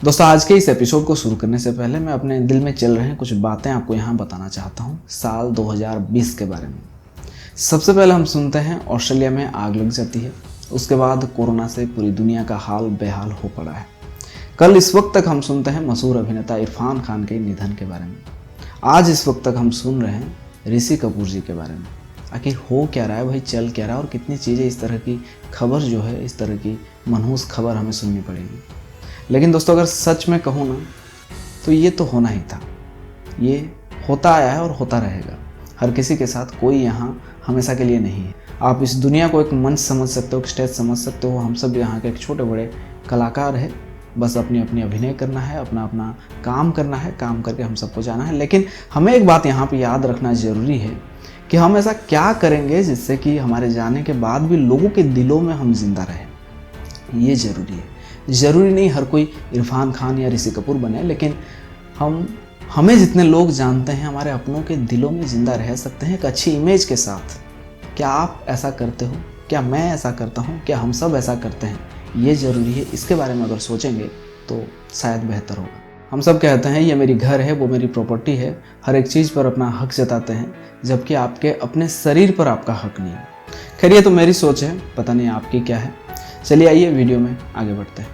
दोस्तों आज के इस एपिसोड को शुरू करने से पहले मैं अपने दिल में चल रहे कुछ बातें आपको यहाँ बताना चाहता हूँ साल 2020 के बारे में। सबसे पहले हम सुनते हैं ऑस्ट्रेलिया में आग लग जाती है। उसके बाद कोरोना से पूरी दुनिया का हाल बेहाल हो पड़ा है। कल इस वक्त तक हम सुनते हैं मशहूर अभिनेता इरफान खान के निधन के बारे में। आज इस वक्त तक हम सुन रहे हैं ऋषि कपूर जी के बारे में। आखिर हो क्या रहा है भाई, चल क्या रहा है और कितनी चीज़ें इस तरह की खबर जो है, इस तरह की मनहूस खबर हमें सुननी पड़ेगी। लेकिन दोस्तों अगर सच में कहूँ ना तो ये तो होना ही था, ये होता आया है और होता रहेगा। हर किसी के साथ, कोई यहाँ हमेशा के लिए नहीं है। आप इस दुनिया को एक मंच समझ सकते हो, एक स्टेज समझ सकते हो। हम सब यहाँ के एक छोटे बड़े कलाकार हैं, बस अपनी अपनी अभिनय करना है, अपना अपना काम करना है, काम करके हम सबको जाना है। लेकिन हमें एक बात यहाँ पे याद रखना ज़रूरी है कि हम ऐसा क्या करेंगे जिससे कि हमारे जाने के बाद भी लोगों के दिलों में हम जिंदा रहें। ये ज़रूरी है। ज़रूरी नहीं हर कोई इरफान खान या ऋषि कपूर बने, लेकिन हमें जितने लोग जानते हैं हमारे अपनों के दिलों में ज़िंदा रह सकते हैं एक अच्छी इमेज के साथ। क्या आप ऐसा करते हो? क्या मैं ऐसा करता हूँ? क्या हम सब ऐसा करते हैं? ये ज़रूरी है। इसके बारे में अगर सोचेंगे तो शायद बेहतर होगा। हम सब कहते हैं ये मेरी घर है, वो मेरी प्रॉपर्टी है, हर एक चीज़ पर अपना हक जताते हैं, जबकि आपके अपने शरीर पर आपका हक नहीं है। खैर ये तो मेरी सोच है, पता नहीं आपकी क्या है। चलिए आइए वीडियो में आगे बढ़ते हैं।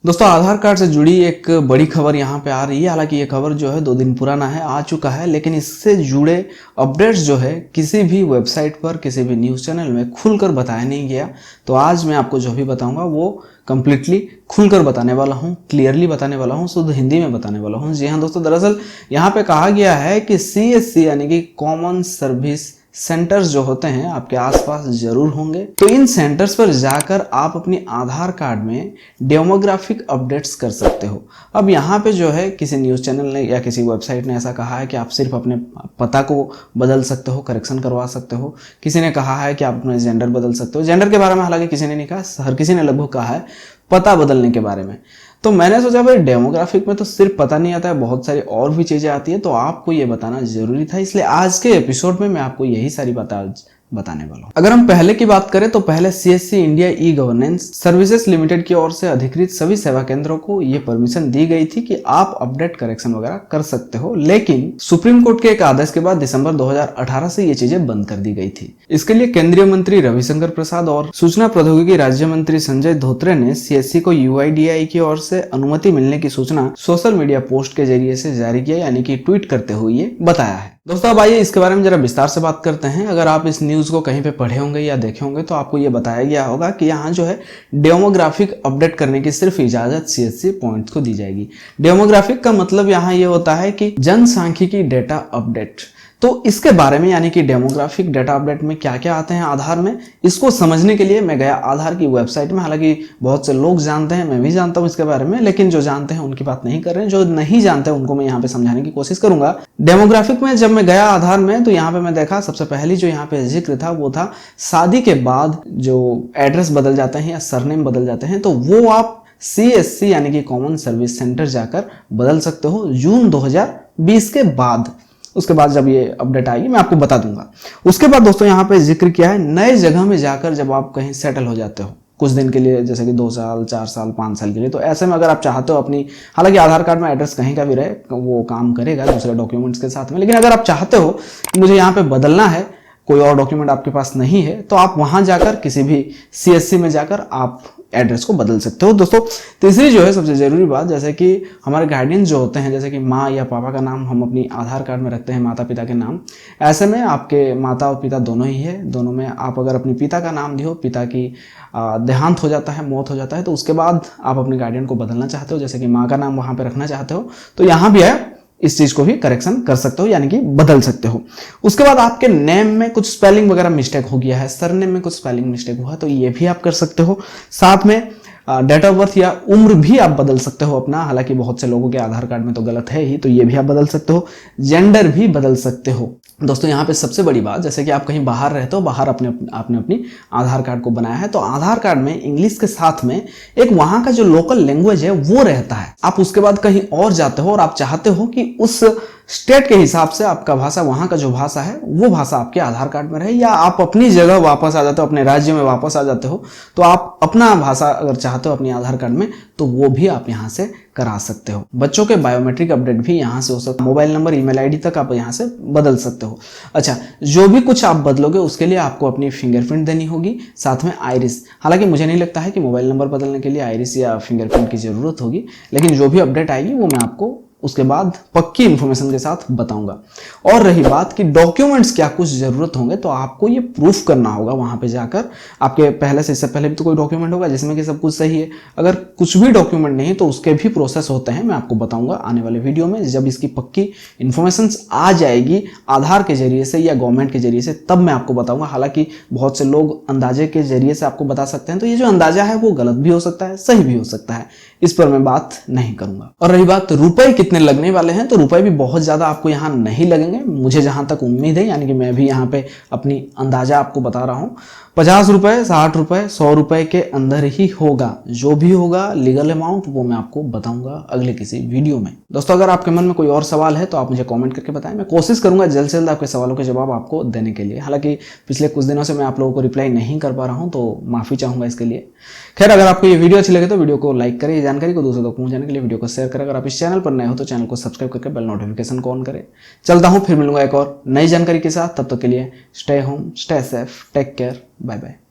दोस्तों आधार कार्ड से जुड़ी एक बड़ी खबर यहाँ पे आ रही है। हालांकि ये खबर जो है 2 दिन पुराना है, आ चुका है, लेकिन इससे जुड़े अपडेट्स जो है किसी भी वेबसाइट पर, किसी भी न्यूज़ चैनल में खुलकर बताया नहीं गया। तो आज मैं आपको जो भी बताऊंगा वो कंप्लीटली खुलकर बताने वाला हूँ, क्लियरली बताने वाला हूँ, शुद्ध हिंदी में बताने वाला हूँ। जी हाँ दोस्तों, दरअसल यहाँ पे कहा गया है कि CSC यानी कि कॉमन सर्विस सेंटर्स जो होते हैं आपके आसपास जरूर होंगे। तो इन सेंटर्स पर जाकर आप अपनी आधार कार्ड में डेमोग्राफिक अपडेट्स कर सकते हो। अब यहाँ पे जो है किसी न्यूज़ चैनल ने या किसी वेबसाइट ने ऐसा कहा है कि आप सिर्फ अपने पता को बदल सकते हो, करेक्शन करवा सकते हो। किसी ने कहा है कि आप अपने जेंडर बदल सकते हो। जेंडर के बारे में हालांकि किसी ने नहीं कहा, हर किसी ने लगभग कहा है पता बदलने के बारे में। तो मैंने सोचा भाई डेमोग्राफिक में तो सिर्फ पता नहीं आता है, बहुत सारी और भी चीज़ें आती है, तो आपको ये बताना जरूरी था। इसलिए आज के एपिसोड में मैं आपको यही सारी बातें आज बताने वाला हूँ। अगर हम पहले की बात करें तो पहले CSC India e-governance services limited की ओर से अधिकृत सभी सेवा केंद्रों को ये परमिशन दी गई थी कि आप अपडेट करेक्शन वगैरह कर सकते हो। लेकिन सुप्रीम कोर्ट के एक आदेश के बाद दिसंबर 2018 से ये चीजें बंद कर दी गई थी। इसके लिए केंद्रीय मंत्री रविशंकर प्रसाद और सूचना प्रौद्योगिकी राज्य मंत्री संजय धोत्रे ने CSC को UIDAI की ओर से अनुमति मिलने की सूचना सोशल मीडिया पोस्ट के जरिए से जारी किया, यानी कि ट्वीट करते हुए ये बताया है। दोस्तों अब आइए इसके बारे में जरा विस्तार से बात करते हैं। अगर आप इस न्यूज़ को कहीं पे पढ़े होंगे या देखे होंगे तो आपको ये बताया गया होगा कि यहाँ जो है डेमोग्राफिक अपडेट करने की सिर्फ इजाज़त CSC पॉइंट्स को दी जाएगी। डेमोग्राफिक का मतलब यहाँ ये होता है कि जनसांख्यिकी डेटा अपडेट। तो इसके बारे में यानी कि डेमोग्राफिक डेटा अपडेट में क्या क्या आते हैं आधार में, इसको समझने के लिए मैं गया आधार की वेबसाइट में। हालांकि बहुत से लोग जानते हैं, मैं भी जानता हूं इसके बारे में, लेकिन जो जानते हैं उनकी बात नहीं कर रहे हैं, जो नहीं जानते हैं उनको मैं यहाँ पे समझाने की कोशिश करूंगा। डेमोग्राफिक में जब मैं गया आधार में तो यहाँ पे मैं देखा सबसे पहली जो यहाँ पे जिक्र था वो था शादी के बाद जो एड्रेस बदल जाते हैं या सरनेम बदल जाते हैं, तो वो आप CSC यानी कि कॉमन सर्विस सेंटर जाकर बदल सकते हो जून 2020 के बाद। उसके बाद जब ये अपडेट आएगी मैं आपको बता दूंगा। उसके बाद दोस्तों यहाँ पे जिक्र किया है नए जगह में जाकर जब आप कहीं सेटल हो जाते हो कुछ दिन के लिए, जैसे कि 2 साल 4 साल 5 साल के लिए, तो ऐसे में अगर आप चाहते हो अपनी, हालांकि आधार कार्ड में एड्रेस कहीं का भी रहे वो काम करेगा दूसरे डॉक्यूमेंट्स के साथ में, लेकिन अगर आप चाहते हो कि मुझे यहाँ पे बदलना है, कोई और डॉक्यूमेंट आपके पास नहीं है, तो आप वहां जाकर किसी भी CSC में जाकर आप एड्रेस को बदल सकते हो। दोस्तों तीसरी जो है सबसे जरूरी बात, जैसे कि हमारे गार्डियन जो होते हैं, जैसे कि माँ या पापा का नाम हम अपनी आधार कार्ड में रखते हैं, माता पिता के नाम। ऐसे में आपके माता और पिता दोनों ही है, दोनों में आप अगर अपने पिता का नाम दियो, पिता की देहांत हो जाता है, मौत हो जाता है, तो उसके बाद आप अपने गार्डियन को बदलना चाहते हो, जैसे कि माँ का नाम वहां पे रखना चाहते हो, तो यहाँ भी है इस चीज को भी करेक्शन कर सकते हो, यानी कि बदल सकते हो। उसके बाद आपके नेम में कुछ स्पेलिंग वगैरह मिस्टेक हो गया है, सरनेम में कुछ स्पेलिंग मिस्टेक हुआ है, तो ये भी आप कर सकते हो। साथ में डेट ऑफ बर्थ या उम्र भी आप बदल सकते हो अपना, हालांकि बहुत से लोगों के आधार कार्ड में तो गलत है ही, तो ये भी आप बदल सकते हो। जेंडर भी बदल सकते हो। दोस्तों यहाँ पे सबसे बड़ी बात, जैसे कि आप कहीं बाहर रहते हो, बाहर आपने अपनी आधार कार्ड को बनाया है, तो आधार कार्ड में इंग्लिश के साथ में एक वहां का जो लोकल लैंग्वेज है वो रहता है। आप उसके बाद कहीं और जाते हो और आप चाहते हो कि उस स्टेट के हिसाब से आपका भाषा, वहां का जो भाषा है वो भाषा आपके आधार कार्ड में रहे, या आप अपनी जगह वापस आ जाते हो, अपने राज्य में वापस आ जाते हो, तो आप अपना भाषा अगर चाहते हो अपनी आधार कार्ड में, तो वो भी आप यहाँ से करा सकते हो। बच्चों के बायोमेट्रिक अपडेट भी यहाँ से हो सकता है, मोबाइल नंबर, ईमेल आईडी तक आप यहाँ से बदल सकते हो। अच्छा, जो भी कुछ आप बदलोगे उसके लिए आपको अपनी फिंगरप्रिंट देनी होगी, साथ में आइरिस। हालांकि मुझे नहीं लगता है कि मोबाइल नंबर बदलने के लिए आइरिस या फिंगरप्रिंट की ज़रूरत होगी, लेकिन जो भी अपडेट आएगी वो मैं आपको उसके बाद पक्की इन्फॉर्मेशन के साथ बताऊंगा। और रही बात कि डॉक्यूमेंट्स क्या कुछ ज़रूरत होंगे, तो आपको ये प्रूफ करना होगा वहाँ पे जाकर। आपके पहले से, इससे पहले भी तो कोई डॉक्यूमेंट होगा जिसमें कि सब कुछ सही है। अगर कुछ भी डॉक्यूमेंट नहीं तो उसके भी प्रोसेस होते हैं, मैं आपको बताऊंगा आने वाले वीडियो में। जब इसकी पक्की इन्फॉर्मेशन आ जाएगी आधार के जरिए से या गवर्नमेंट के जरिए से, तब मैं आपको बताऊंगा। हालांकि बहुत से लोग अंदाजे के जरिए से आपको बता सकते हैं, तो ये जो अंदाजा है वो गलत भी हो सकता है, सही भी हो सकता है, इस पर मैं बात नहीं करूंगा। और रही बात रुपए कितने लगने वाले हैं, तो रुपए भी बहुत ज्यादा आपको यहाँ नहीं लगेंगे, मुझे जहां तक उम्मीद है। यानी कि मैं भी यहाँ पे अपनी अंदाजा आपको बता रहा हूँ, 50 रुपए, 60 रुपए, 100 रुपए के अंदर ही होगा। जो भी होगा लीगल अमाउंट वो मैं आपको बताऊंगा अगले किसी वीडियो में। दोस्तों, अगर आपके मन में कोई और सवाल है तो आप मुझे कमेंट करके बताएं, मैं कोशिश करूंगा जल्द से जल्द आपके सवालों के जवाब आपको देने के लिए। हालांकि पिछले कुछ दिनों से मैं आप लोगों को रिप्लाई नहीं कर पा रहा हूं, तो माफी चाहूंगा इसके लिए। खैर, अगर आपको ये वीडियो अच्छी लगे तो वीडियो को लाइक करें, ये जानकारी को दूसरों तक पहुंचाने के लिए वीडियो को शेयर करें। अगर आप इस चैनल पर नए हो तो चैनल को सब्सक्राइब करके बेल नोटिफिकेशन को ऑन करें। चलता हूं, फिर मिलूंगा एक और नई जानकारी के साथ। तब तक के लिए stay home, stay safe, take care, bye bye.